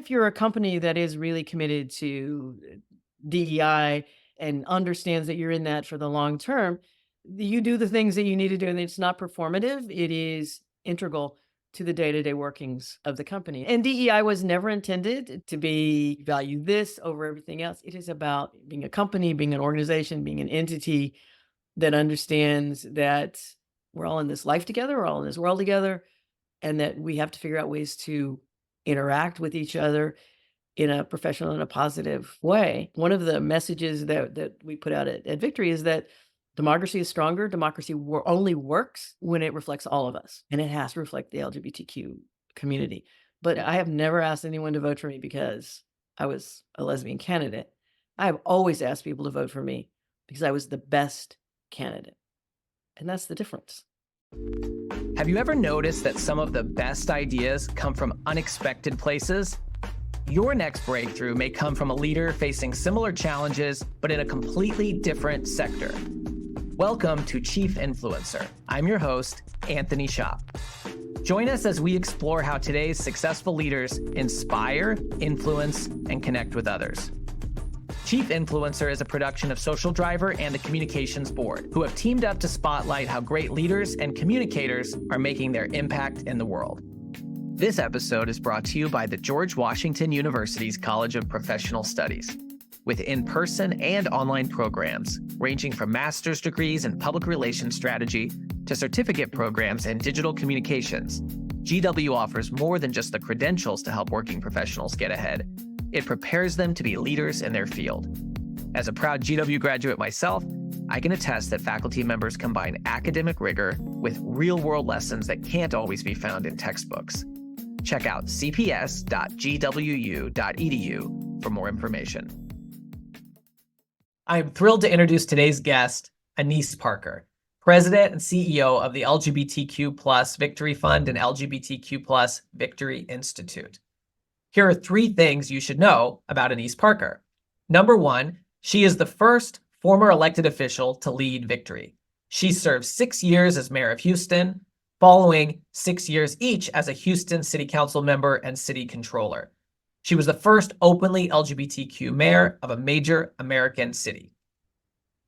if you're a company that is really committed to DEI and understands that you're in that for the long term, you do the things that you need to do, and it's not performative. It is integral to the day-to-day workings of the company. And DEI was never intended to be value this over everything else. It is about being a company, being an organization, being an entity that understands that we're all in this life together, we're all in this world together, and that we have to figure out ways to interact with each other in a professional and a positive way. One of the messages that we put out at Victory is that democracy is stronger. Democracy only works when it reflects all of us, and it has to reflect the LGBTQ community. But I have never asked anyone to vote for me because I was a lesbian candidate. I have always asked people to vote for me because I was the best candidate. And that's the difference. Have you ever noticed that some of the best ideas come from unexpected places? Your next breakthrough may come from a leader facing similar challenges, but in a completely different sector. Welcome to Chief Influencer. I'm your host, Anthony Shop. Join us as we explore how today's successful leaders inspire, influence, and connect with others. Chief Influencer is a production of Social Driver and the Communications Board, who have teamed up to spotlight how great leaders and communicators are making their impact in the world. This episode is brought to you by the George Washington University's College of Professional Studies. With in-person and online programs ranging from master's degrees in public relations strategy to certificate programs in digital communications, GW offers more than just the credentials to help working professionals get ahead. It prepares them to be leaders in their field. As a proud GW graduate myself, I can attest that faculty members combine academic rigor with real-world lessons that can't always be found in textbooks. Check out cps.gwu.edu for more information. I'm thrilled to introduce today's guest, Annise Parker, President and CEO of the LGBTQ Victory Fund and LGBTQ Victory Institute. Here are 3 things you should know about Annise Parker. Number 1, she is the first former elected official to lead Victory. She served 6 years as mayor of Houston, following 6 years each as a Houston City Council member and city controller. She was the first openly LGBTQ mayor of a major American city.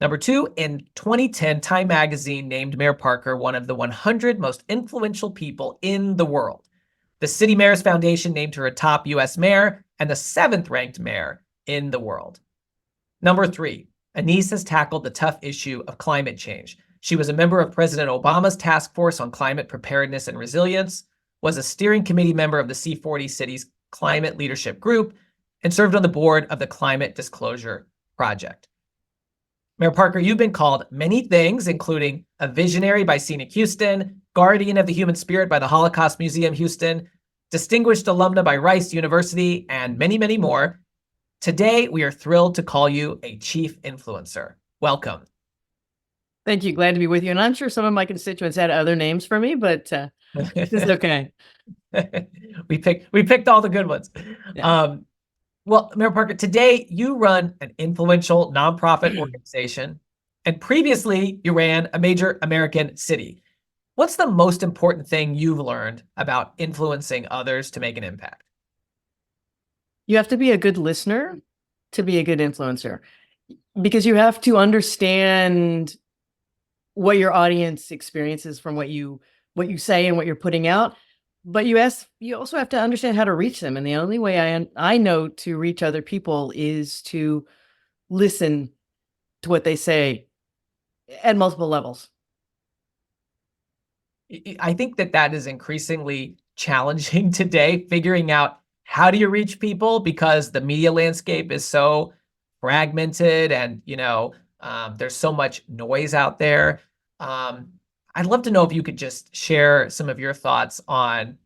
Number 2, in 2010, Time magazine named Mayor Parker one of the 100 most influential people in the world. The City Mayors Foundation named her a top U.S. mayor and the 7th ranked mayor in the world. Number 3, Annise has tackled the tough issue of climate change. She was a member of President Obama's task force on climate preparedness and resilience, was a steering committee member of the C40 Cities Climate Leadership Group, and served on the board of the Climate Disclosure Project. Mayor Parker, you've been called many things, including a visionary by Scenic Houston, guardian of the human spirit by the Holocaust Museum Houston, distinguished alumna by Rice University, and many, many more. Today, we are thrilled to call you a chief influencer. Welcome. Thank you. Glad to be with you. And I'm sure some of my constituents had other names for me, but this is okay. We picked all the good ones. Yeah. Well, Mayor Parker, today you run an influential nonprofit organization, and previously you ran a major American city. What's the most important thing you've learned about influencing others to make an impact? You have to be a good listener to be a good influencer, because you have to understand what your audience experiences from what you say and what you're putting out. But you also have to understand how to reach them. And the only way I know to reach other people is to listen to what they say at multiple levels. I think that is increasingly challenging today, figuring out how do you reach people, because the media landscape is so fragmented and, there's so much noise out there. I'd love to know if you could just share some of your thoughts on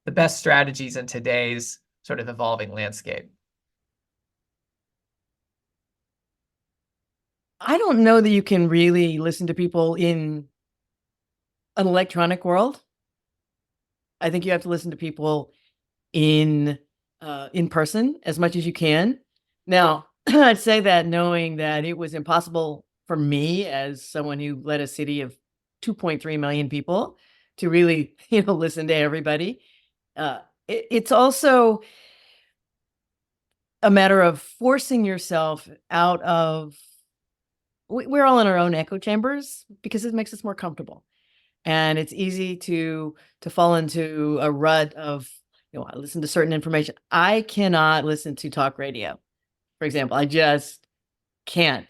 the best strategies in today's sort of evolving landscape. I don't know that you can really listen to people in an electronic world. I think you have to listen to people in person as much as you can. Now, I'd say that knowing that it was impossible for me as someone who led a city of 2.3 million people to really, listen to everybody. It's also a matter of forcing yourself out of, we're all in our own echo chambers because it makes us more comfortable. And it's easy to fall into a rut of, I listen to certain information. I cannot listen to talk radio, for example. I just can't.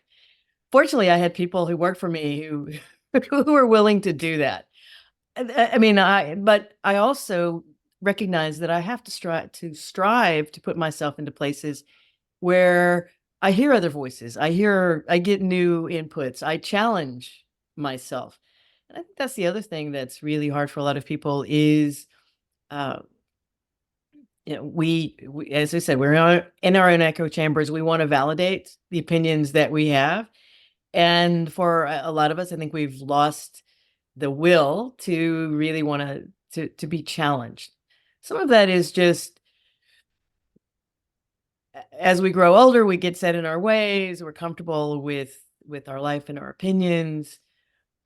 Fortunately, I had people who worked for me who who were willing to do that. But I also recognize that I have to strive to put myself into places where I hear other voices. I get new inputs. I challenge myself. And I think that's the other thing that's really hard for a lot of people is, uh, we, as I said, we're in our own echo chambers. We want to validate the opinions that we have. And for a lot of us, I think we've lost the will to really want to be challenged. Some of that is just, as we grow older, we get set in our ways. We're comfortable with our life and our opinions.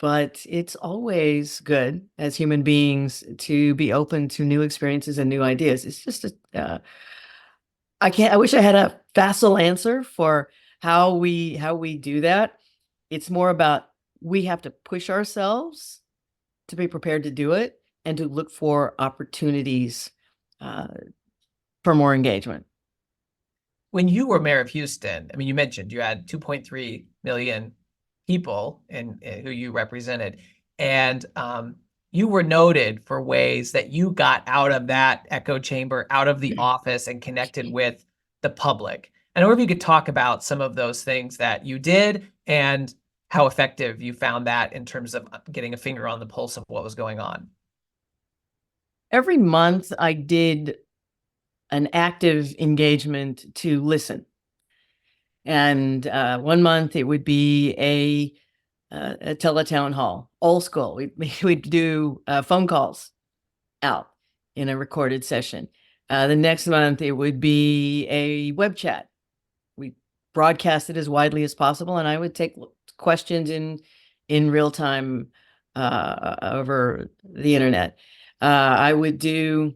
But it's always good as human beings to be open to new experiences and new ideas. It's just I wish I had a facile answer for how we do that. It's more about, we have to push ourselves to be prepared to do it and to look for opportunities for more engagement. When you were mayor of Houston, I mean, you mentioned you had 2.3 million people in who you represented, and you were noted for ways that you got out of that echo chamber, out of the office, and connected with the public. And I wonder if you could talk about some of those things that you did and how effective you found that in terms of getting a finger on the pulse of what was going on. Every month I did an active engagement to listen. And one month it would be a teletown hall, old school. We'd do phone calls out in a recorded session. The next month it would be a web chat. We broadcast it as widely as possible, and I would take questions in real time over the internet. I would do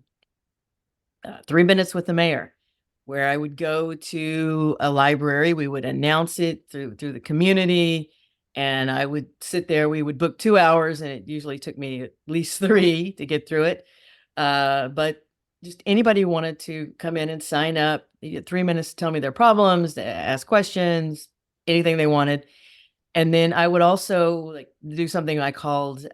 3 minutes with the mayor, where I would go to a library. We would announce it through the community, and I would sit there. We would book 2 hours, and it usually took me at least 3 to get through it. But just anybody who wanted to come in and sign up, you get 3 minutes to tell me their problems, to ask questions, anything they wanted. And then I would also do something I called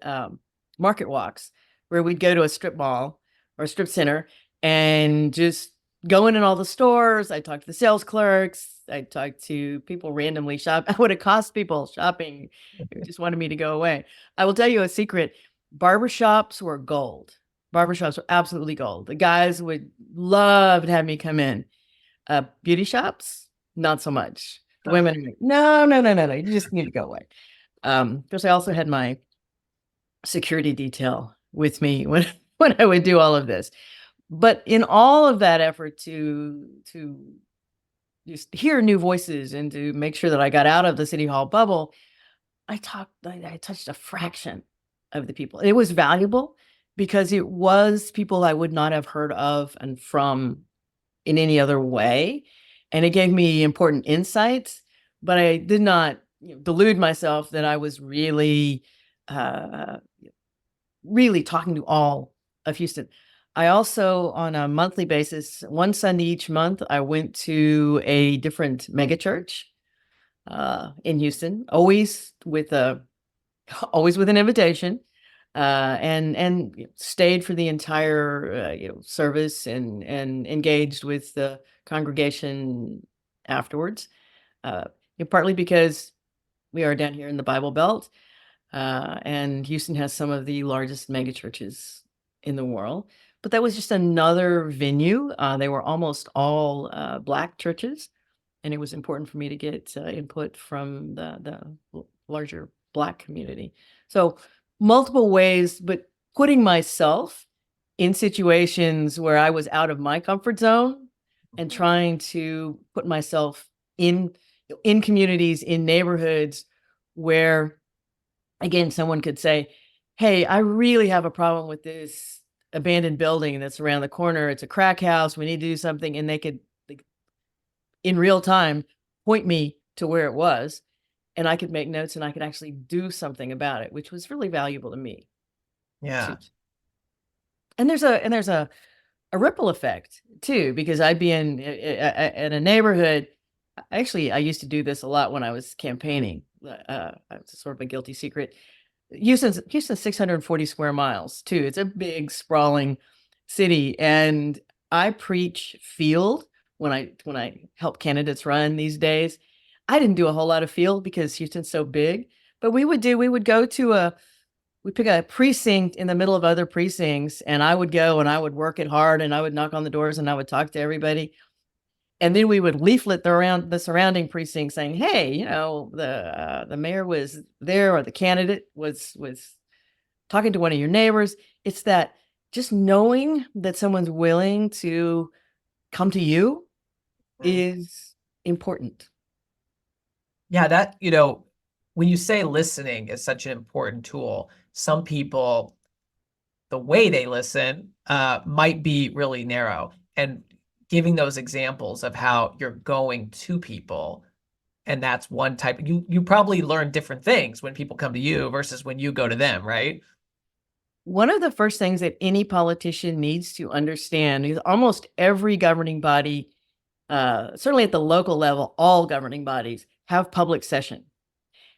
market walks, where we'd go to a strip mall or a strip center and just go in all the stores. I talked to the sales clerks. I talked to people randomly shop. I would accost people shopping who just wanted me to go away. I will tell you a secret. Barbershops were gold. Barbershops were absolutely gold. The guys would love to have me come in. Beauty shops, not so much. The women are like, no. You just need to go away. Because I also had my security detail with me when I would do all of this. But in all of that effort to just hear new voices and to make sure that I got out of the City Hall bubble, I touched a fraction of the people. It was valuable because it was people I would not have heard of and from in any other way. And it gave me important insights, but I did not delude myself that I was really, really talking to all of Houston. I also, on a monthly basis, one Sunday each month, I went to a different megachurch in Houston, always with an invitation, and stayed for the entire service and engaged with the congregation afterwards. Partly because we are down here in the Bible Belt, and Houston has some of the largest megachurches in the world. But that was just another venue. They were almost all Black churches, and it was important for me to get input from the larger Black community. So multiple ways, but putting myself in situations where I was out of my comfort zone and trying to put myself in communities, in neighborhoods where, again, someone could say, hey, I really have a problem with this abandoned building that's around the corner. It's a crack house. We need to do something. And they could in real time point me to where it was, and I could make notes and I could actually do something about it, which was really valuable to me too. Yeah. And there's a ripple effect too, because I'd be in a neighborhood. Actually, I used to do this a lot when I was campaigning. It's sort of a guilty secret. Houston's 640 square miles too. It's a big, sprawling city, and I preach field when I help candidates run these days. I didn't do a whole lot of field because Houston's so big, but we would go to we pick a precinct in the middle of other precincts, and I would go and I would work it hard and I would knock on the doors and I would talk to everybody. And then we would leaflet around the surrounding precincts saying, "Hey, the mayor was there, or the candidate was talking to one of your neighbors." It's that just knowing that someone's willing to come to you Mm. is important. Yeah, when you say listening is such an important tool, some people, the way they listen, might be really narrow. And giving those examples of how you're going to people, and that's one type. You probably learn different things when people come to you versus when you go to them, right? One of the first things that any politician needs to understand is almost every governing body, certainly at the local level, all governing bodies have public session.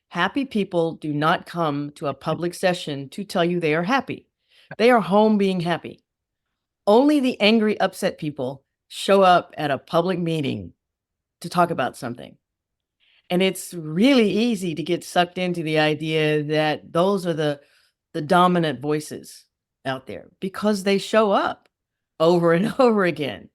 Happy people do not come to a public session to tell you they are happy. They are home being happy. Only the angry, upset people show up at a public meeting to talk about something. And it's really easy to get sucked into the idea that those are the dominant voices out there because they show up over and over again.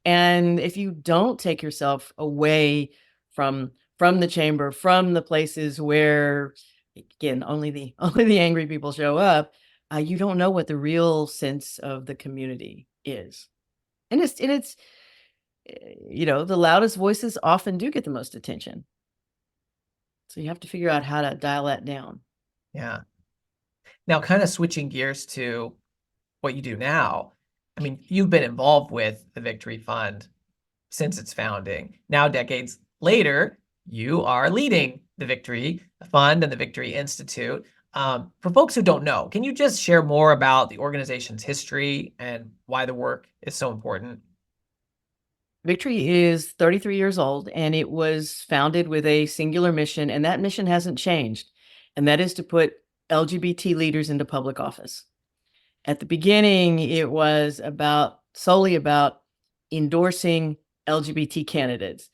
And if you don't take yourself away from the chamber, from the places where, again, only the only the angry people show up, you don't know what the real sense of the community is. And it's the loudest voices often do get the most attention. So you have to figure out how to dial that down. Yeah. Now, kind of switching gears to what you do now. I mean, you've been involved with the Victory Fund since its founding. Now, decades later, you are leading the Victory Fund and the Victory Institute. For folks who don't know, can you just share more about the organization's history and why the work is so important? Victory is 33 years old, and it was founded with a singular mission, and that mission hasn't changed. And that is to put LGBT leaders into public office. At the beginning, it was solely about endorsing LGBT candidates,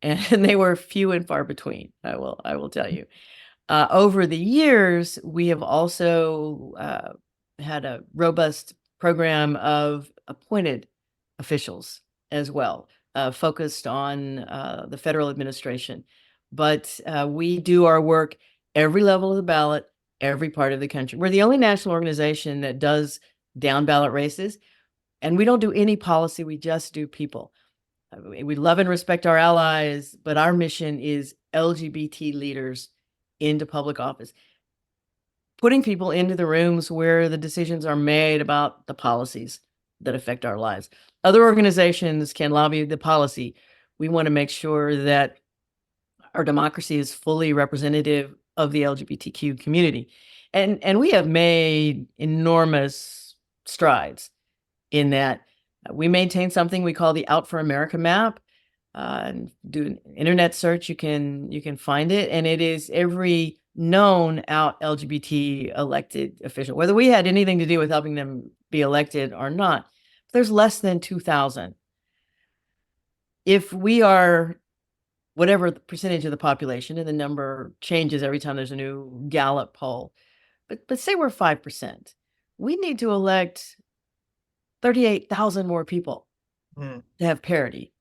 and they were few and far between. I will tell you. Over the years, we have also had a robust program of appointed officials as well, focused on the federal administration. But we do our work every level of the ballot, every part of the country. We're the only national organization that does down ballot races, and we don't do any policy. We just do people. We love and respect our allies, but our mission is LGBT leaders into public office, putting people into the rooms where the decisions are made about the policies that affect our lives. Other organizations can lobby the policy. We want to make sure that our democracy is fully representative of the LGBTQ community. And we have made enormous strides in that. We maintain something we call the Out for America map. And do an internet search, you can find it, and it is every known out LGBT elected official, whether we had anything to do with helping them be elected or not. There's less than 2,000. If we are whatever the percentage of the population, and the number changes every time there's a new Gallup poll, but say we're 5%, we need to elect 38,000 more people Mm. to have parity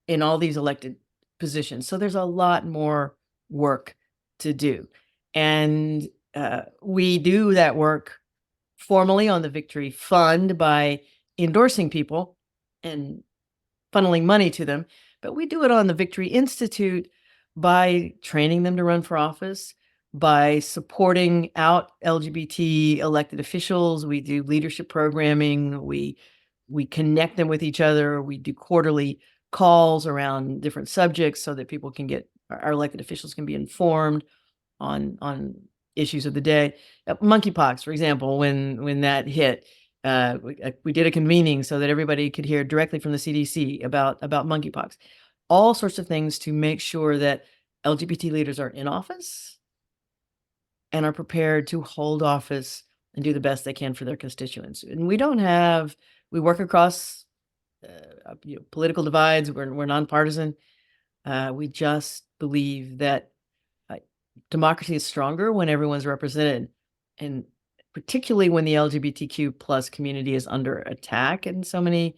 in all these elected positions. So there's a lot more work to do. And we do that work formally on the Victory Fund by endorsing people and funneling money to them. But we do it on the Victory Institute by training them to run for office, by supporting out LGBT elected officials. We do leadership programming. We connect them with each other. We do quarterly calls around different subjects so that people can get our elected officials can be informed on issues of the day. Monkeypox, for example, when that hit, we did a convening so that everybody could hear directly from the CDC about monkeypox. All sorts of things to make sure that LGBT leaders are in office and are prepared to hold office and do the best they can for their constituents. And we work across political divides. We're nonpartisan. We just believe that democracy is stronger when everyone's represented, and particularly when the LGBTQ plus community is under attack at so many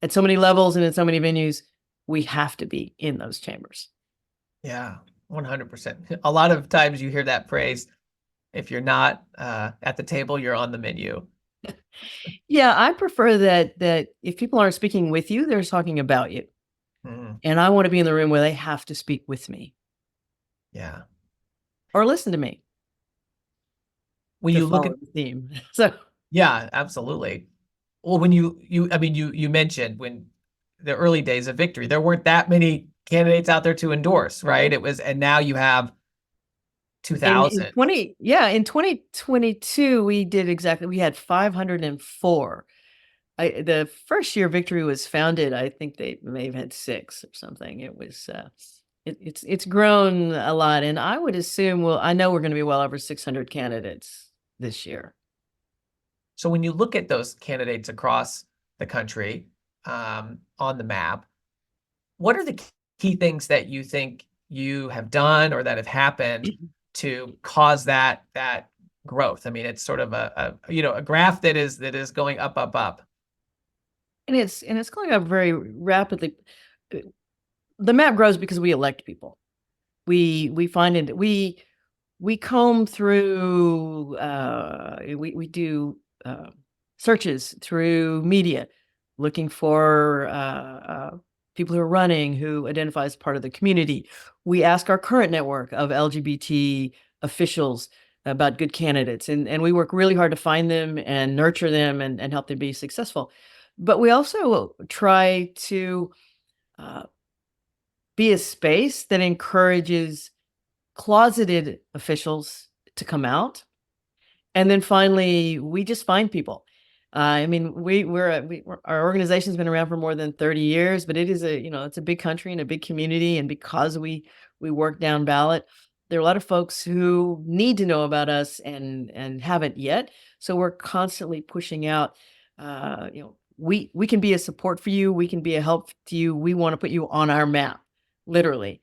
levels and in so many venues. We have to be in those chambers. Yeah, 100%. A lot of times you hear that phrase, if you're not at the table, you're on the menu. Yeah, I prefer that if people aren't speaking with you, they're talking about you. Mhm. And I want to be in the room where they have to speak with me Yeah. or listen to me When to you look follow at, the theme. So yeah, absolutely. Well, when I mean, you mentioned when the early days of Victory, there weren't that many candidates out there to endorse, right? And now you have in 2,000. 2022, we had 504. The first year Victory was founded, I think they may have had 6 or something. It was it's grown a lot, and I would assume, well, I know we're going to be well over 600 candidates this year. So when you look at those candidates across the country, on the map, what are the key things that you think you have done or that have happened to cause that growth? I mean, it's sort of a graph that is going up, up, up. And it's going up very rapidly. Uh, The map grows because we elect people. We find it we comb through we do searches through media looking for people who are running who identify as part of the community. We ask our current network of LGBT officials about good candidates, and we work really hard to find them and nurture them and help them be successful. But we also try to uh, be a space that encourages closeted officials to come out. And then finally, we just find people. I mean, our organization's been around for more than 30 years, but it is it's a big country and a big community. And because we work down ballot, there are a lot of folks who need to know about us and haven't yet. So we're constantly pushing out, we can be a support for you. We can be a help to you. We want to put you on our map, literally.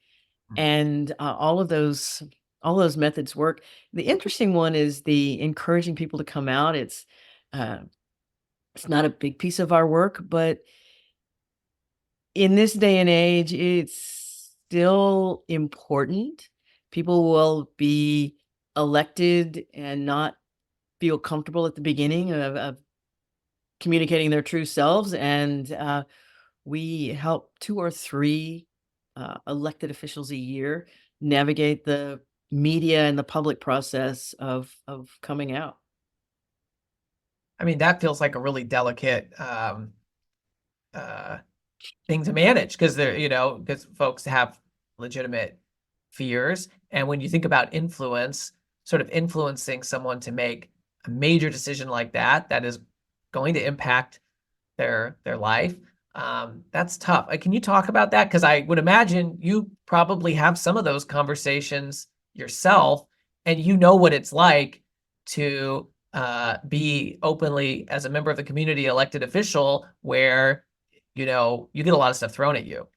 And all those methods work. The interesting one is the encouraging people to come out. Uh, it's not a big piece of our work, but in this day and age, it's still important. People will be elected and not feel comfortable at the beginning of communicating their true selves, and we help 2 or 3 elected officials a year navigate the media and the public process of coming out. I mean, that feels like a really delicate uh, thing to manage because because folks have legitimate fears. And when you think about influence, sort of influencing someone to make a major decision like that, that is going to impact their life. That's tough. Can you talk about that? Because I would imagine you probably have some of those conversations yourself, and you know what it's like to be openly, as a member of the community, elected official, where you get a lot of stuff thrown at you.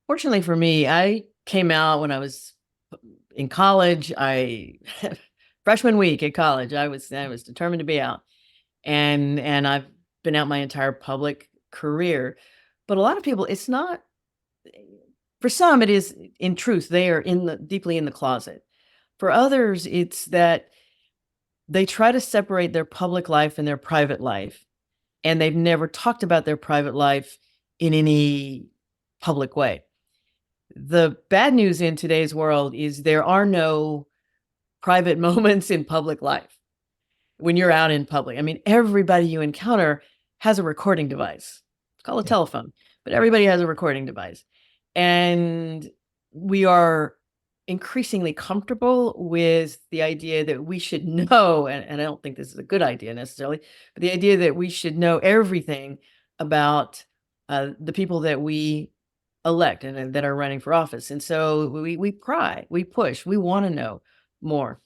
Fortunately for me, I came out when I was in college. I freshman week at college, I was determined to be out. And I've been out my entire public career. But a lot of people, it's not for some, it is in truth, they are deeply in the closet. For others, it's that they try to separate their public life and their private life, and they've never talked about their private life in any public way. The bad news in today's world is there are no private moments in public life when you're out in public. I mean, everybody you encounter has a recording device. called a telephone, but everybody has a recording device. And we are increasingly comfortable with the idea that we should know, and I don't think this is a good idea necessarily, but the idea that we should know everything about the people that we elect and that are running for office. And so we pry, we push, we want to know more.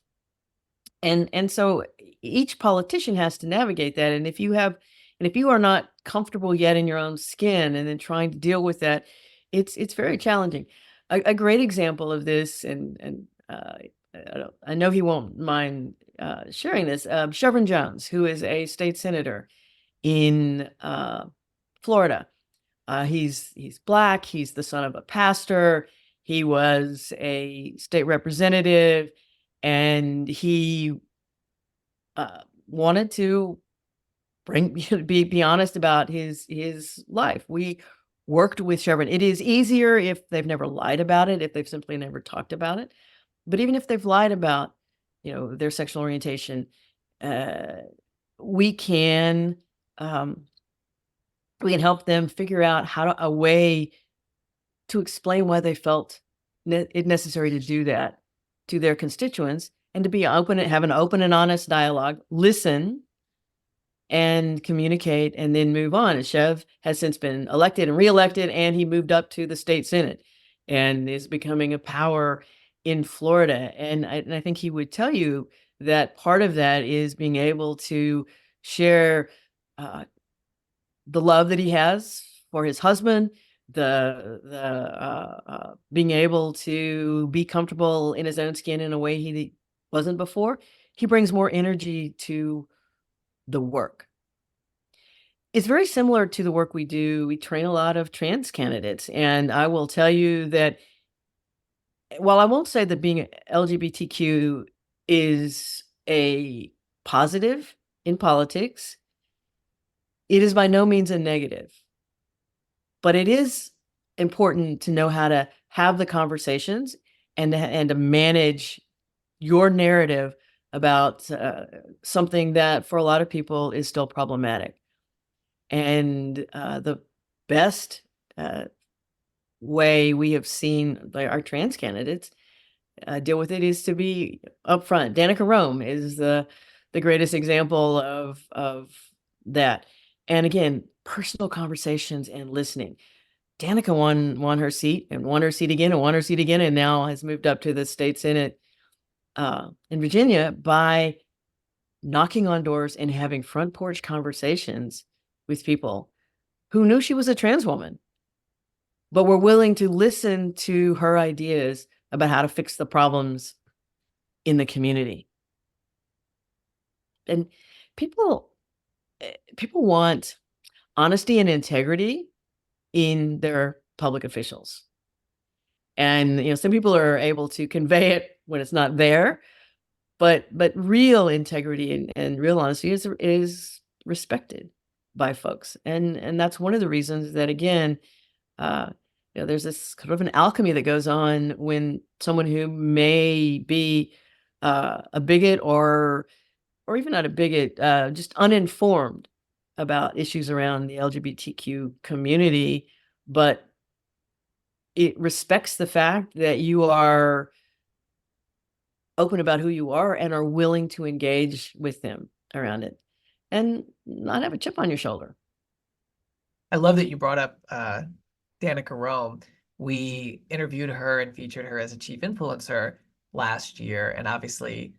And so each politician has to navigate that. And if you are not comfortable yet in your own skin and then trying to deal with that, it's very challenging. A great example of this, I know he won't mind sharing this. Chevron Jones, who is a state senator in Florida. He's Black. He's the son of a pastor. He was a state representative, and he wanted to be honest about his life. We worked with Chevron. It is easier if they've never lied about it, if they've simply never talked about it. But even if they've lied about, their sexual orientation, we can help them figure out a way to explain why they felt it necessary to do that to their constituents, and to be open and have an open and honest dialogue, listen and communicate, and then move on. And Chev has since been elected and reelected, and he moved up to the state Senate and is becoming a power in Florida. And I think he would tell you that part of that is being able to share the love that he has for his husband, being able to be comfortable in his own skin in a way he wasn't before. He brings more energy to the work. It's very similar to the work we do. We train a lot of trans candidates, and I will tell you that while I won't say that being LGBTQ is a positive in politics, it is by no means a negative. But it is important to know how to have the conversations and to manage your narrative about something that for a lot of people is still problematic. And the best way we have seen our trans candidates deal with it is to be upfront. Danica Rome is the greatest example of that. And again, personal conversations and listening. Danica won her seat and won her seat again and won her seat again, and now has moved up to the state Senate in Virginia by knocking on doors and having front porch conversations with people who knew she was a trans woman, but were willing to listen to her ideas about how to fix the problems in the community. And people want honesty and integrity in their public officials. And some people are able to convey it when it's not there, but real integrity and real honesty is respected by folks. And that's one of the reasons that, again, there's this kind of an alchemy that goes on when someone who may be a bigot or even not a bigot, just uninformed about issues around the LGBTQ community, but it respects the fact that you are open about who you are and are willing to engage with them around it and not have a chip on your shoulder. I love that you brought up Danica Rome. We interviewed her and featured her as a chief influencer last year, and obviously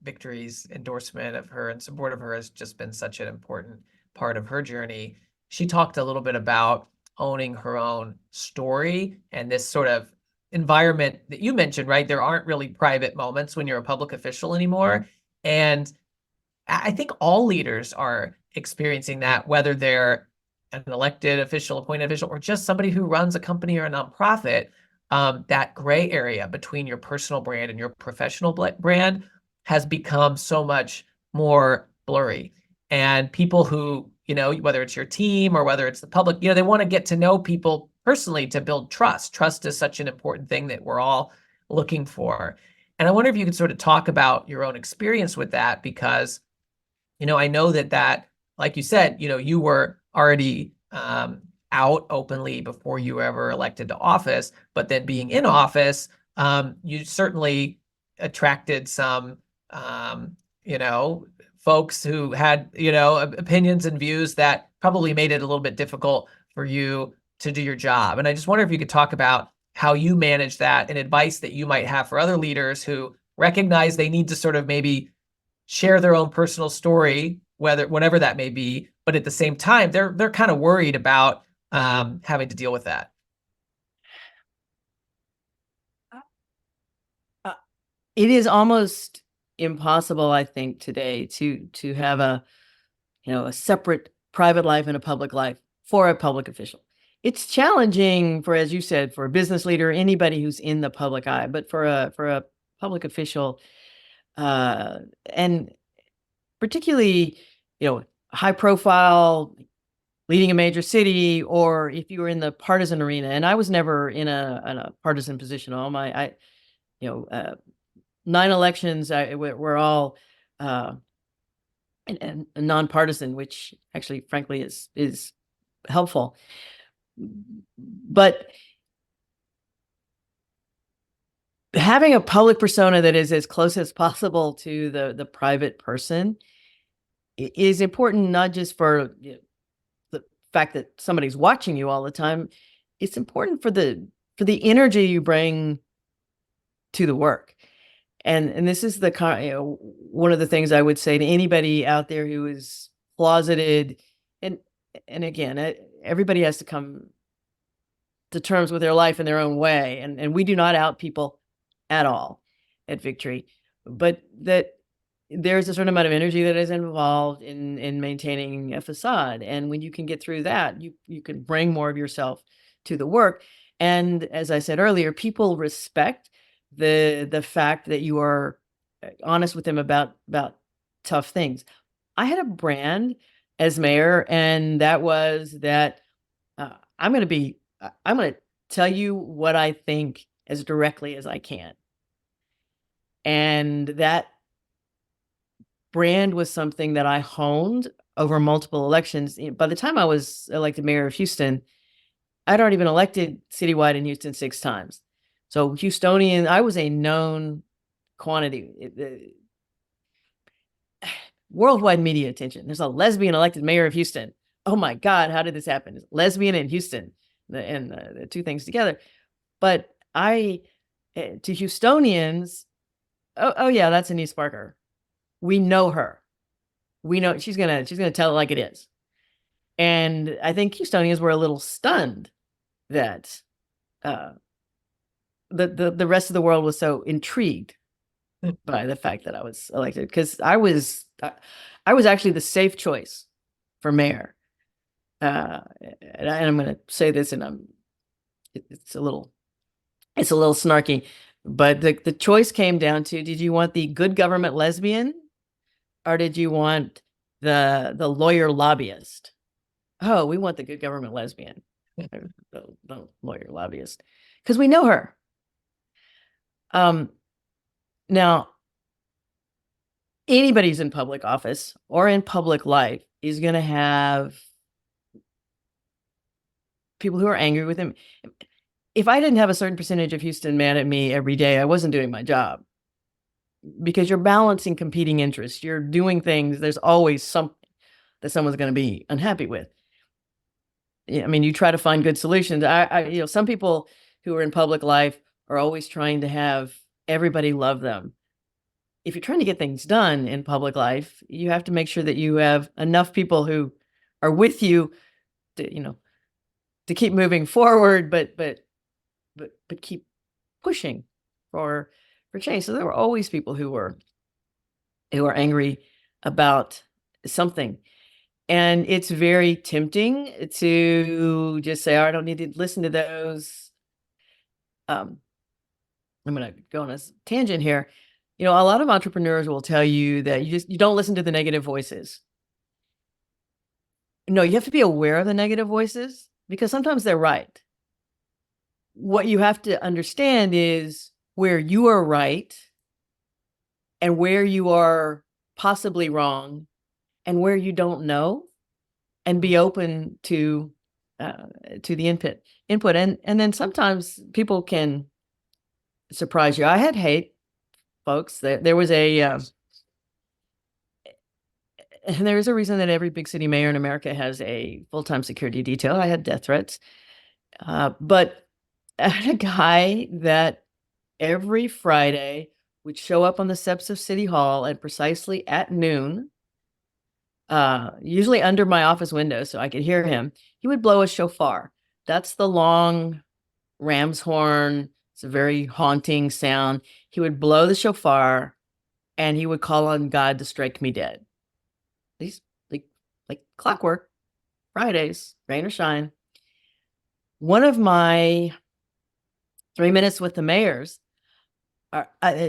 Victory's endorsement of her and support of her has just been such an important part of her journey. She talked a little bit about owning her own story and this sort of environment that you mentioned, right? There aren't really private moments when you're a public official anymore. And I think all leaders are experiencing that, whether they're an elected official, appointed official, or just somebody who runs a company or a nonprofit. That gray area between your personal brand and your professional brand has become so much more blurry. And people who, whether it's your team or whether it's the public, they want to get to know people personally to build trust. Trust is such an important thing that we're all looking for. And I wonder if you could sort of talk about your own experience with that, because, I know that, like you said, you were already out openly before you were ever elected to office, but then being in office, you certainly attracted some, folks who had, opinions and views that probably made it a little bit difficult for you to do your job. And I just wonder if you could talk about how you manage that and advice that you might have for other leaders who recognize they need to sort of maybe share their own personal story, whatever that may be, but at the same time, they're kind of worried about having to deal with that. Uh, It is almost impossible, I think, today to have a separate private life and a public life for a public official. It's challenging for, as you said, for a business leader, anybody who's in the public eye, but for a public official, and particularly, high profile, leading a major city, or if you were in the partisan arena. And I was never in a partisan position. All my, you know, uh, 9 elections were all and nonpartisan, which actually, frankly, is helpful. But having a public persona that is as close as possible to the private person is important, not just for the fact that somebody's watching you all the time. It's important for the energy you bring to the work. And this is one of the things I would say to anybody out there who is closeted. And again, everybody has to come to terms with their life in their own way. And we do not out people at all at Victory, but that there's a certain amount of energy that is involved in maintaining a facade. And when you can get through that, you can bring more of yourself to the work. And as I said earlier, people respect the fact that you are honest with them about tough things. I had a brand as mayor, and that was that I'm going to tell you what I think as directly as I can. And that brand was something that I honed over multiple elections. By the time I was elected mayor of Houston, I'd already been elected citywide in Houston 6 times. So Houstonian, I was a known quantity. Worldwide media attention. There's a lesbian elected mayor of Houston. Oh my God, how did this happen? Lesbian in Houston, and the two things together. But to Houstonians, oh yeah, that's Annise Parker. We know her. We know she's gonna tell it like it is. And I think Houstonians were a little stunned that the rest of the world was so intrigued by the fact that I was elected, because I was actually the safe choice for mayor. And I'm going to say this, and it's a little snarky, but the choice came down to: did you want the good government lesbian, or did you want the lawyer lobbyist? Oh, we want the good government lesbian, the lawyer lobbyist, because we know her. Now, anybody who's in public office or in public life is going to have people who are angry with him. If I didn't have a certain percentage of Houston mad at me every day, I wasn't doing my job, because you're balancing competing interests. You're doing things. There's always something that someone's going to be unhappy with. I mean, you try to find good solutions. Some people who are in public life are always trying to have everybody love them. If you're trying to get things done in public life, you have to make sure that you have enough people who are with you to keep moving forward, but keep pushing for change. So there were always people who were angry about something. And it's very tempting to just say, oh, I don't need to listen to those. I'm going to go on a tangent here. A lot of entrepreneurs will tell you that you don't listen to the negative voices. No, you have to be aware of the negative voices, because sometimes they're right. What you have to understand is where you are right and where you are possibly wrong and where you don't know, and be open to to the input. And then sometimes people can surprise you. I had hate, folks. There was and there's a reason that every big city mayor in America has a full-time security detail. I had death threats. But I had a guy that every Friday would show up on the steps of City Hall at precisely at noon, usually under my office window so I could hear him. He would blow a shofar. That's the long ram's horn. It's a very haunting sound. He would blow the shofar and he would call on God to strike me dead. These like clockwork, Fridays, rain or shine. One of my 3 minutes with the mayors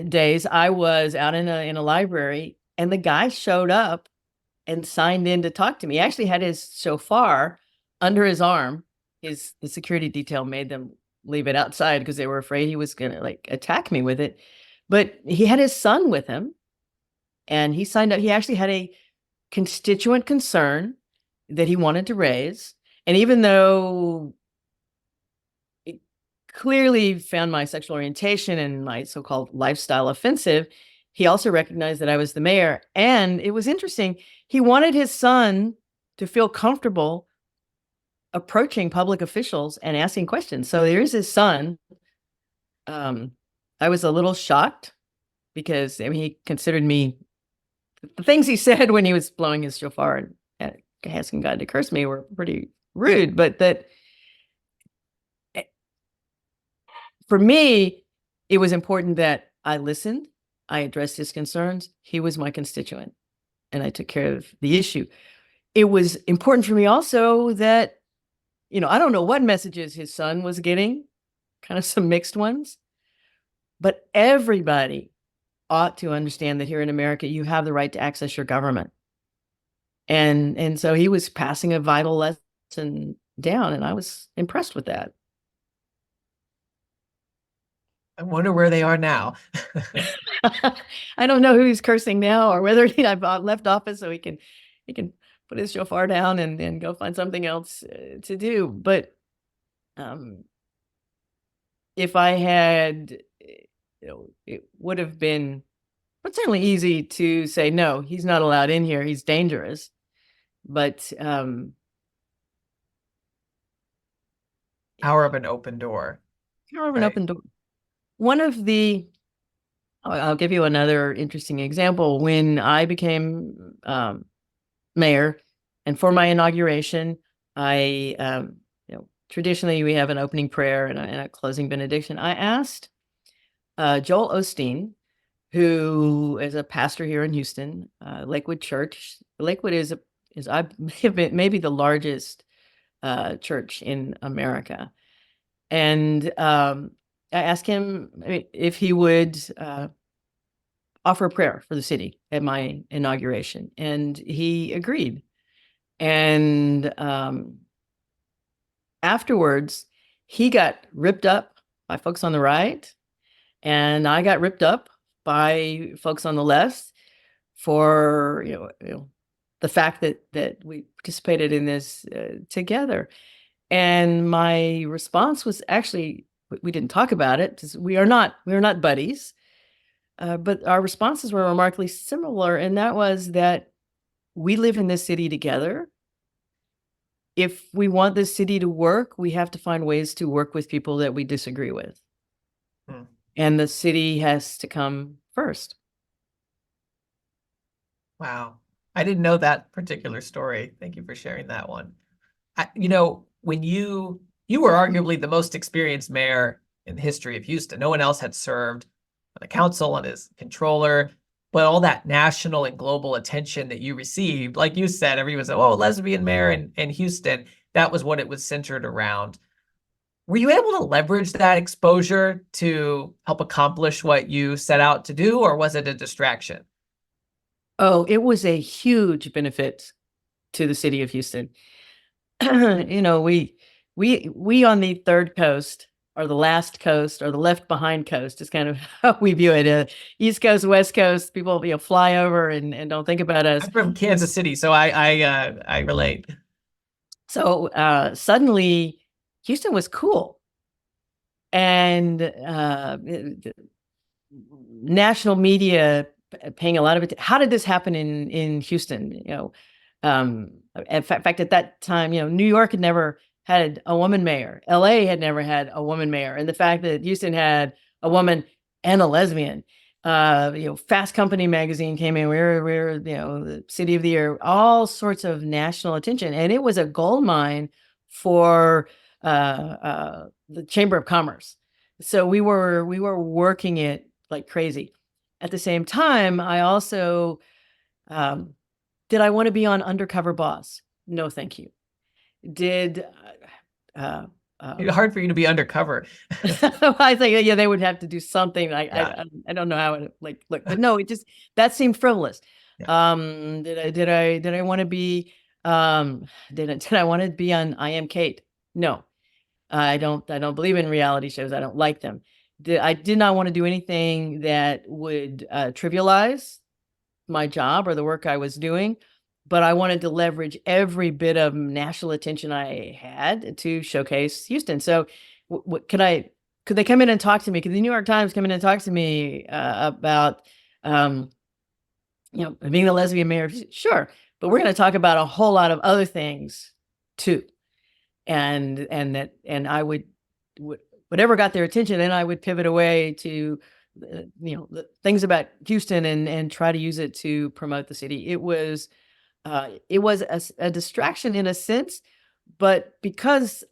days, I was out in a library, and the guy showed up and signed in to talk to me. He actually had his shofar under his arm. The security detail made them leave it outside because they were afraid he was gonna like attack me with it. But he had his son with him, and he signed up. He actually had a constituent concern that he wanted to raise, and even though clearly found my sexual orientation and my so-called lifestyle offensive, he also recognized that I was the mayor. And it was interesting. He wanted his son to feel comfortable approaching public officials and asking questions. So here's his son. I was a little shocked because I mean, he considered me, the things he said when he was blowing his shofar and asking God to curse me were pretty rude, but that for me, it was important that I listened, I addressed his concerns. He was my constituent, and I took care of the issue. It was important for me also that, I don't know what messages his son was getting, kind of some mixed ones, but everybody ought to understand that here in America, you have the right to access your government. And so he was passing a vital lesson down, and I was impressed with that. I wonder where they are now. I don't know who he's cursing now, or whether he left office so he can put his shofar down and go find something else to do. But if I had, it would have been certainly easy to say, no, he's not allowed in here. He's dangerous. But Power of an open door. power of an open door. One of I'll give you another interesting example. When I became mayor, and for my inauguration, I, traditionally we have an opening prayer and a closing benediction. I asked Joel Osteen, who is a pastor here in Houston, Lakewood Church. Lakewood is maybe the largest church in America, and I asked him if he would offer a prayer for the city at my inauguration, and he agreed. And afterwards, he got ripped up by folks on the right, and I got ripped up by folks on the left for the fact that we participated in this together. And my response was actually, we didn't talk about it because we are not buddies, but our responses were remarkably similar, and that was that we live in this city together. If we want this city to work, we have to find ways to work with people that we disagree with. And the city has to come first. Wow. I didn't know that particular story. Thank you for sharing that one. When you were arguably the most experienced mayor in the history of Houston. No one else had served on the council and as controller, but all that national and global attention that you received, like you said, everyone said, oh, lesbian mayor in Houston. That was what it was centered around. Were you able to leverage that exposure to help accomplish what you set out to do, or was it a distraction? Oh, it was a huge benefit to the city of Houston. We on the third coast, or the last coast, or the left behind coast is kind of how we view it. East Coast, West Coast, people fly over and don't think about us. I'm from Kansas City, so I relate. So suddenly Houston was cool. And national media paying a lot of it. How did this happen in Houston? In fact, at that time, New York had never had a woman mayor. LA had never had a woman mayor, and the fact that Houston had a woman and a lesbian. Fast Company magazine came in. We're the city of the year. All sorts of national attention, and it was a gold mine for the Chamber of Commerce. So we were working it like crazy. At the same time, I also did I want to be on Undercover Boss? No, thank you. Did uh, It's hard for you to be undercover. I think they would have to do something. I Yeah. I, I don't know how it like look, but no, it just that seemed frivolous. Yeah. Did I want to be did I want to be on I Am Kate? No. I don't believe in reality shows. I don't like them. I did not want to do anything that would trivialize my job or the work I was doing, but I wanted to leverage every bit of national attention I had to showcase Houston. So, could they come in and talk to me? Could the New York Times come in and talk to me about, um, being the lesbian mayor? Sure, but we're going to talk about a whole lot of other things too, and I would whatever got their attention, then I would pivot away to the things about Houston and try to use it to promote the city. It was a distraction in a sense, but because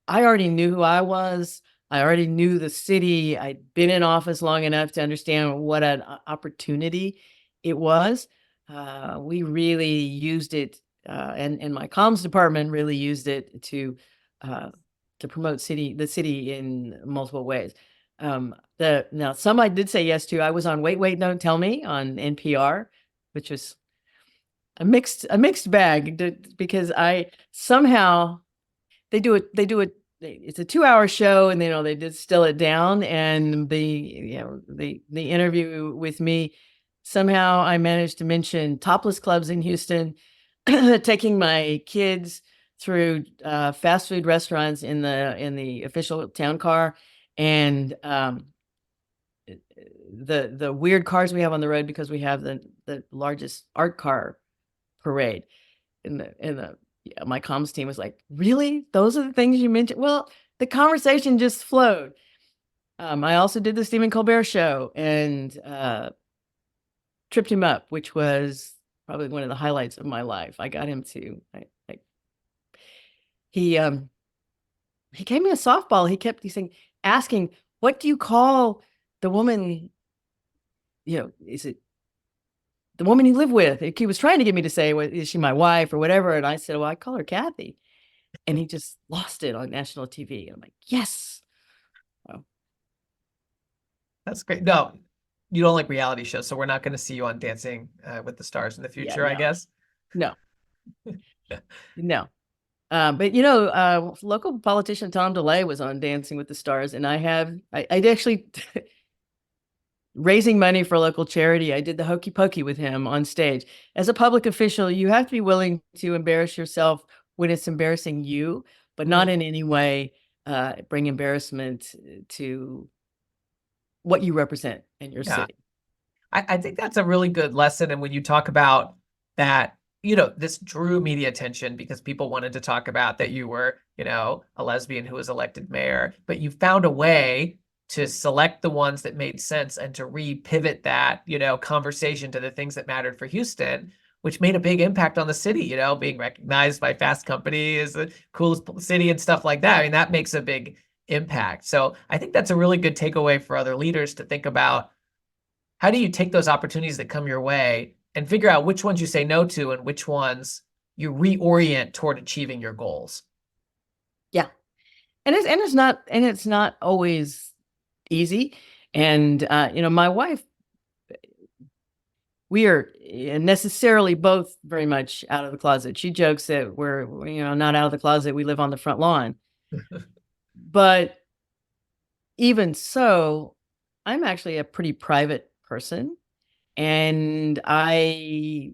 I already knew who I was, I already knew the city. I'd been in office long enough to understand what an opportunity it was. We really used it, and my comms department really used it uh, to promote the city in multiple ways. Now some I did say yes to. I was on Wait, Wait, Don't Tell Me on NPR, which was a mixed bag because I somehow they do it it's a 2-hour show, and they distill it down, and the interview with me, somehow I managed to mention topless clubs in Houston, taking my kids through fast food restaurants in the official town car, and the weird cars we have on the road because we have the largest art car parade in the yeah, my comms team was like, "Really? Those are the things you mentioned?" Well, the conversation just flowed. I also did the Stephen Colbert Show and tripped him up, which was probably one of the highlights of my life. I got him to he he gave me a softball. He kept asking, "What do you call the woman? Is it the woman you live with?" He was trying to get me to say, "What is she, my wife or whatever?" And I said, "Well, I call her Kathy." And he just lost it on national TV. And I'm like, yes. Oh, That's great. No, you don't like reality shows, so we're not going to see you on Dancing with the Stars in the yeah, future, I no, guess. no, no. But local politician Tom DeLay was on Dancing with the Stars, and I actually raising money for a local charity. I did the hokey pokey with him on stage. As a public official, you have to be willing to embarrass yourself when it's embarrassing you, but not Mhm. in any way bring embarrassment to what you represent in your Yeah. city. I think that's a really good lesson. And when you talk about that, this drew media attention because people wanted to talk about that you were, a lesbian who was elected mayor, but you found a way to select the ones that made sense and to re-pivot that, conversation to the things that mattered for Houston, which made a big impact on the city, being recognized by Fast Company as the coolest city and stuff like that. I mean, that makes a big impact. So I think that's a really good takeaway for other leaders to think about. How do you take those opportunities that come your way and figure out which ones you say no to and which ones you reorient toward achieving your goals? Yeah. And it's not always easy. And my wife, we are necessarily both very much out of the closet. She jokes that we're not out of the closet, we live on the front lawn. But even so, I'm actually a pretty private person, and I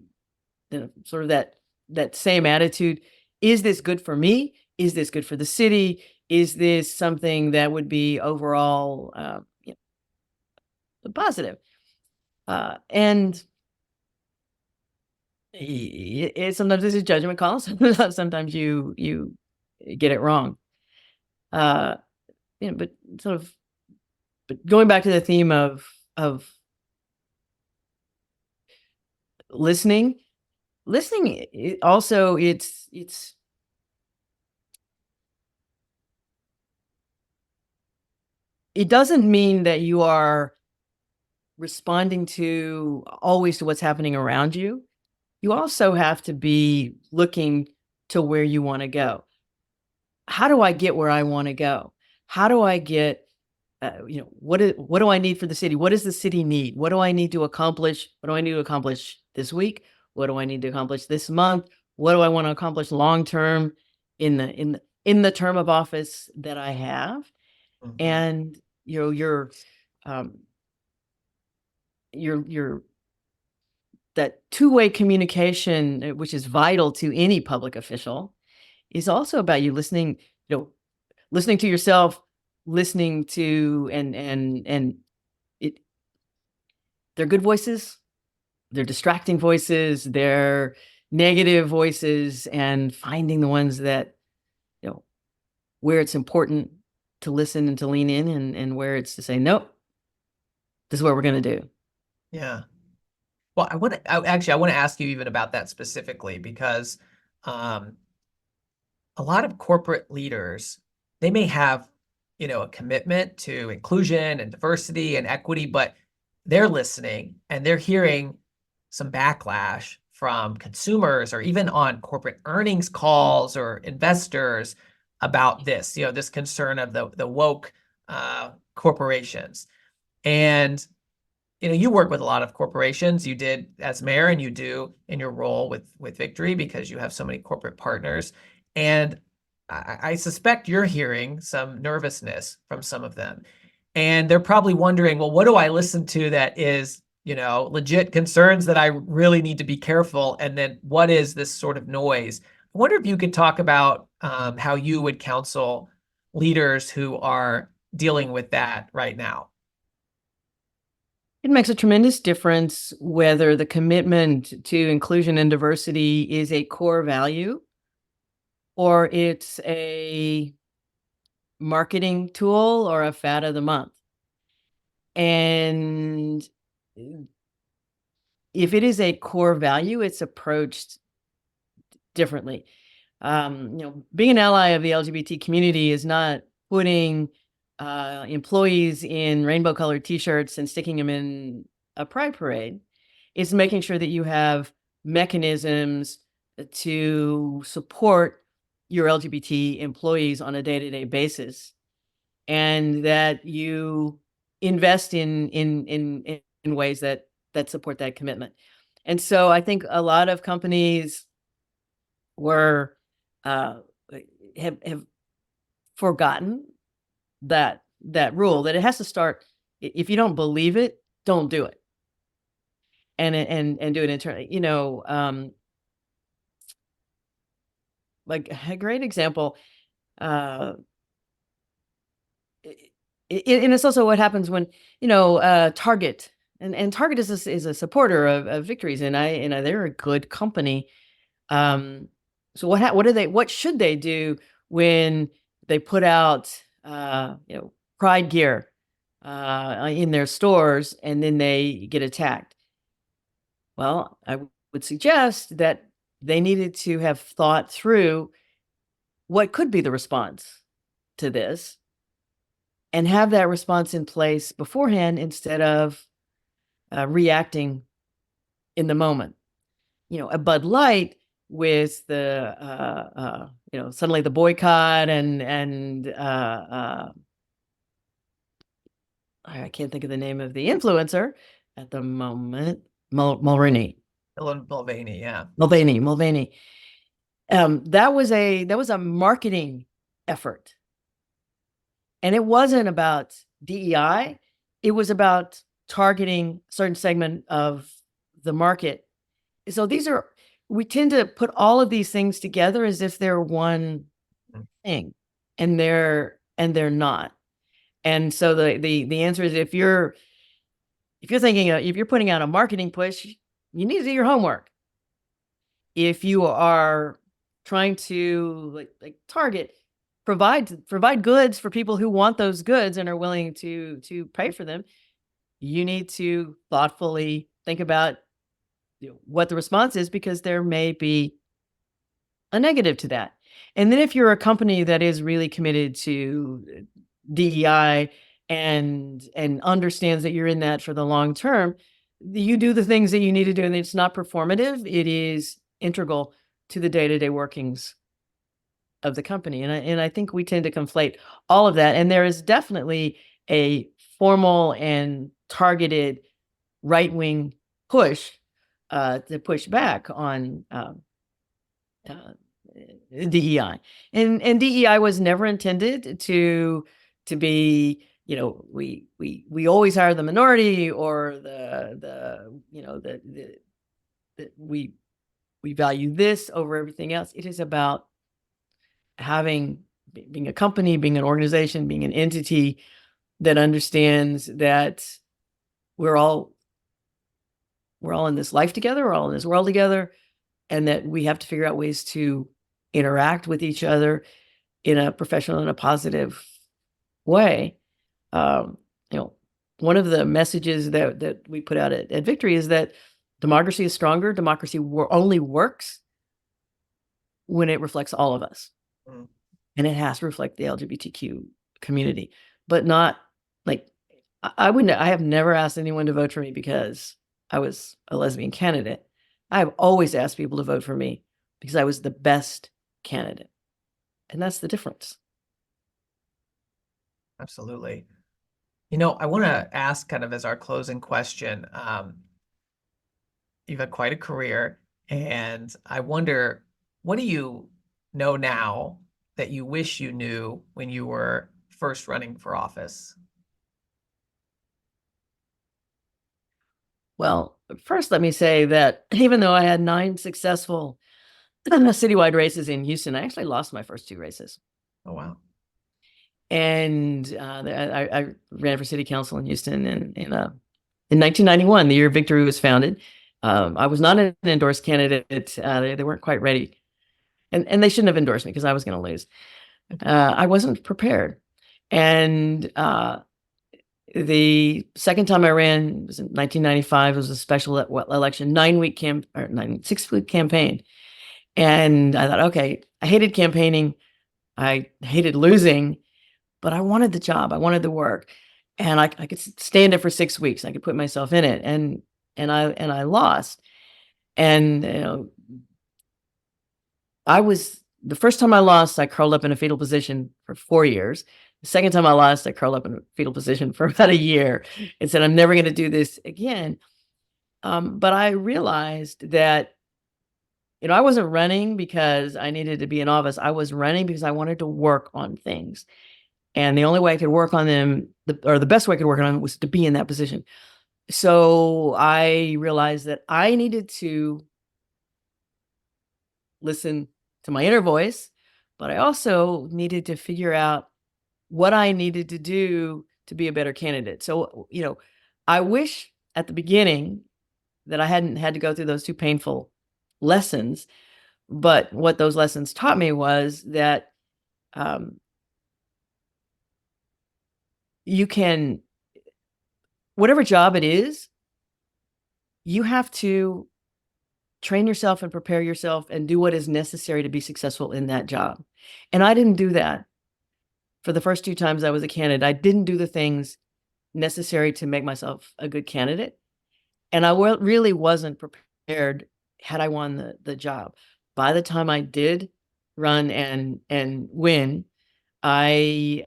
sort of that same attitude is this good for me? Is this good for the city? Is this something that would be overall positive? And sometimes it's a judgment call. Sometimes you get it wrong. But sort of, but going back to the theme of listening, also it doesn't mean that you are responding to always to what's happening around you. You also have to be looking to where you want to go. How do I get where I want to go? How do I get, what do I need for the city? What does the city need? What do I need to accomplish? What do I need to accomplish this week? What do I need to accomplish this month? What do I want to accomplish long term in the term of office that I have? Mhm. And your that two-way communication, which is vital to any public official, is also about you listening, listening to yourself, listening to and it they're good voices, they're distracting voices, they're negative voices, and finding the ones that, where it's important to listen and to lean in, and where it's to say, nope, this is what we're going to do. Yeah. Well, I want to ask you even about that specifically because a lot of corporate leaders, they may have, a commitment to inclusion and diversity and equity, but they're listening and they're hearing some backlash from consumers or even on corporate earnings calls or investors about this, this concern of the woke corporations. And you work with a lot of corporations. You did as mayor, and you do in your role with Victory because you have so many corporate partners. And I suspect you're hearing some nervousness from some of them. And they're probably wondering, well, what do I listen to that is, legit concerns that I really need to be careful? And then what is this sort of noise? I wonder if you could talk about how you would counsel leaders who are dealing with that right now. It makes a tremendous difference whether the commitment to inclusion and diversity is a core value or it's a marketing tool or a fad of the month. And if it is a core value, it's approached differently. Being an ally of the LGBT community is not putting employees in rainbow colored t-shirts and sticking them in a pride parade. It's making sure that you have mechanisms to support your LGBT employees on a day-to-day basis, and that you invest in ways that support that commitment. And so I think a lot of companies were have forgotten that rule, that it has to start. If you don't believe it, don't do it, and do it internally. Like a great example. And it's also what happens when Target, and Target is a supporter of Victories, and they're a good company. So what should they do when they put out pride gear in their stores and then they get attacked? Well, I would suggest that they needed to have thought through what could be the response to this and have that response in place beforehand instead of reacting in the moment. A Bud Light with the suddenly the boycott and I can't think of the name of the influencer at the moment. Mulvaney. Mulvaney, yeah. Mulvaney. That was a marketing effort, and it wasn't about DEI. It was about targeting a certain segment of the market. So these are we tend to put all of these things together as if they're one thing, and they're not. And so the answer is, if you're thinking if you're putting out a marketing push, you need to do your homework. If you are trying to target, provide goods for people who want those goods and are willing to pay for them, you need to thoughtfully think about what the response is, because there may be a negative to that. And then if you're a company that is really committed to DEI and understands that you're in that for the long term, you do the things that you need to do, and it's not performative. It is integral to the day-to-day workings of the company. And I think we tend to conflate all of that. And there is definitely a formal and targeted right-wing push to push back on DEI. And DEI was never intended to be, we always hire the minority, or we value this over everything else. It is about being a company, being an organization, being an entity that understands that we're all in this life together, we're all in this world together, and that we have to figure out ways to interact with each other in a professional and a positive way. One of the messages that we put out at Victory is that democracy is stronger. Democracy only works when it reflects all of us. Mm. And it has to reflect the LGBTQ community, but not I have never asked anyone to vote for me because I was a lesbian candidate. I've always asked people to vote for me because I was the best candidate. And that's the difference. Absolutely. I want to ask, kind of as our closing question, you've had quite a career, and I wonder, what do you know now that you wish you knew when you were first running for office? Well, first, let me say that even though I had 9 successful citywide races in Houston, I actually lost my first 2 races. Oh, wow. And I ran for city council in Houston in 1991, the year Victory was founded. I was not an endorsed candidate. They weren't quite ready. And they shouldn't have endorsed me because I was going to lose. I wasn't prepared. And the second time I ran was in 1995. It was a special election, 6-week campaign. And I thought, okay, I hated campaigning. I hated losing, but I wanted the job. I wanted the work. And I could stay in it for 6 weeks. I could put myself in it. And I lost. And the first time I lost, I curled up in a fetal position for 4 years. The second time I lost, I curled up in a fetal position for about a year and said, I'm never going to do this again. But I realized that, I wasn't running because I needed to be in office. I was running because I wanted to work on things. And the only way I could work on them, the best way I could work on them, was to be in that position. So I realized that I needed to listen to my inner voice, but I also needed to figure out what I needed to do to be a better candidate. So, I wish at the beginning that I hadn't had to go through those 2 painful lessons. But what those lessons taught me was that you can, whatever job it is, you have to train yourself and prepare yourself and do what is necessary to be successful in that job. And I didn't do that. For the first 2 times I was a candidate, I didn't do the things necessary to make myself a good candidate. And I really wasn't prepared had I won the job. By the time I did run and win, I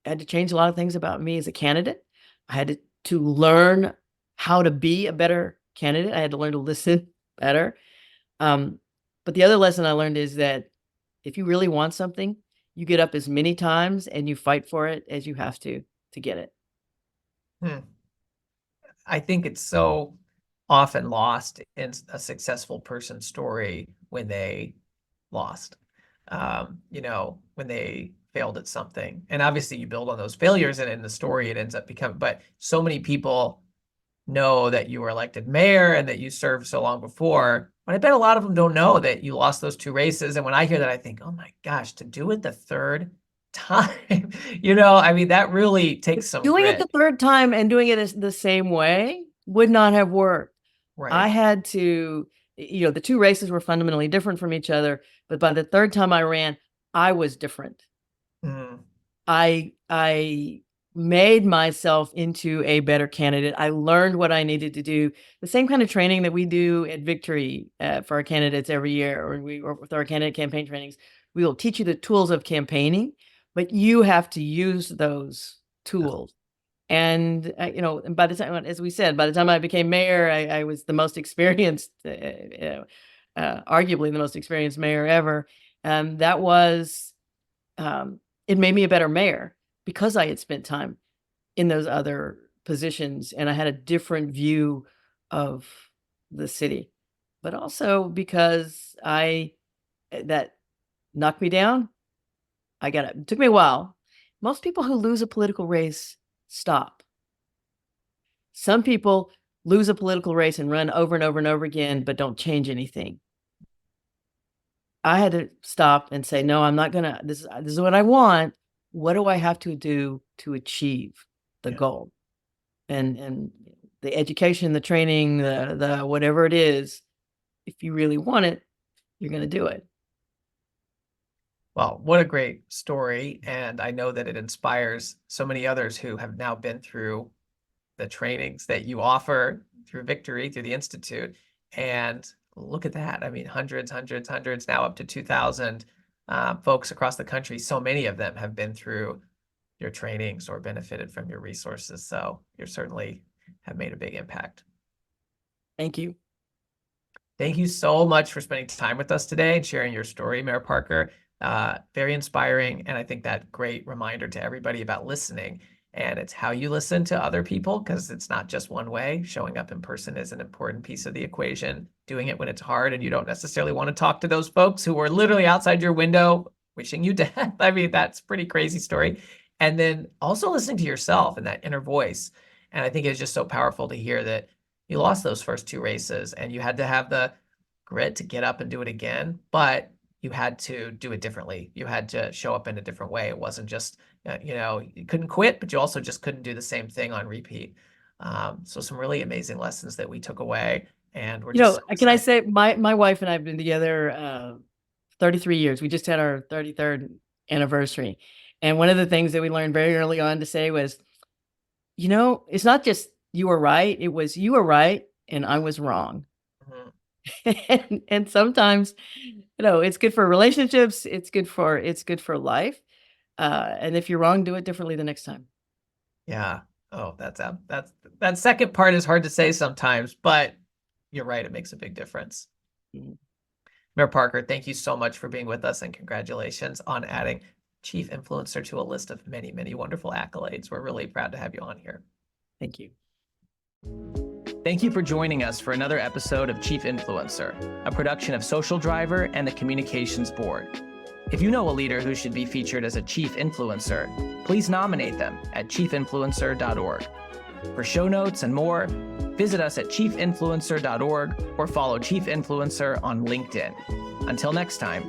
had to change a lot of things about me as a candidate. I had to learn how to be a better candidate. I had to learn to listen better. But the other lesson I learned is that if you really want something, you get up as many times and you fight for it as you have to get it. I think it's so often lost in a successful person's story when they lost, when they failed at something. And obviously you build on those failures, and in the story it ends up becoming, but so many people know that you were elected mayor and that you served so long before, but I bet a lot of them don't know that you lost those 2 races. And when I hear that, I think, oh my gosh, to do it the 3rd time, that really takes some Doing it grit. the 3rd time and doing it the same way would not have worked. Right. I had to, the 2 races were fundamentally different from each other, but by the 3rd time I ran, I was different. Mm. I made myself into a better candidate. I learned what I needed to do. The same kind of training that we do at Victory for our candidates every year, or with our candidate campaign trainings. We will teach you the tools of campaigning, but you have to use those tools. And, and by the time, as we said, by the time I became mayor, I was the most experienced, arguably the most experienced mayor ever. That was, it made me a better mayor because I had spent time in those other positions and I had a different view of the city, but also because that knocked me down. It took me a while. Most people who lose a political race stop. Some people lose a political race and run over and over and over again, but don't change anything. I had to stop and say, no, I'm not gonna, this is what I want. What do I have to do to achieve the goal? And the education, the training, the whatever it is, if you really want it, you're gonna do it. Well, what a great story. And I know that it inspires so many others who have now been through the trainings that you offer through Victory, through the Institute. And look at that. Hundreds, now up to 2,000 folks across the country. So many of them have been through your trainings or benefited from your resources. So you certainly have made a big impact. Thank you. Thank you so much for spending time with us today and sharing your story, Mayor Parker. Very inspiring. And I think that great reminder to everybody about listening. And it's how you listen to other people, because it's not just one way. Showing up in person is an important piece of the equation. Doing it when it's hard and you don't necessarily want to talk to those folks who are literally outside your window wishing you death. That's a pretty crazy story. And then also listening to yourself and that inner voice. And I think it's just so powerful to hear that you lost those first 2 races and you had to have the grit to get up and do it again, but you had to do it differently. You had to show up in a different way. It wasn't just, you couldn't quit, but you also just couldn't do the same thing on repeat. So some really amazing lessons that we took away. And we're just can I say, my wife and I have been together 33 years. We just had our 33rd anniversary. And one of the things that we learned very early on to say was, it's not just you were right. It was you were right and I was wrong. Mm-hmm. and sometimes, it's good for relationships. It's good for life. And if you're wrong, do it differently the next time. Yeah. Oh, that second part is hard to say sometimes, but you're right. It makes a big difference. Mm-hmm. Mayor Parker, thank you so much for being with us, and congratulations on adding Chief Influencer to a list of many, many wonderful accolades. We're really proud to have you on here. Thank you. Thank you for joining us for another episode of Chief Influencer, a production of Social Driver and the Communications Board. If you know a leader who should be featured as a Chief Influencer, please nominate them at chiefinfluencer.org. For show notes and more, visit us at chiefinfluencer.org or follow Chief Influencer on LinkedIn. Until next time,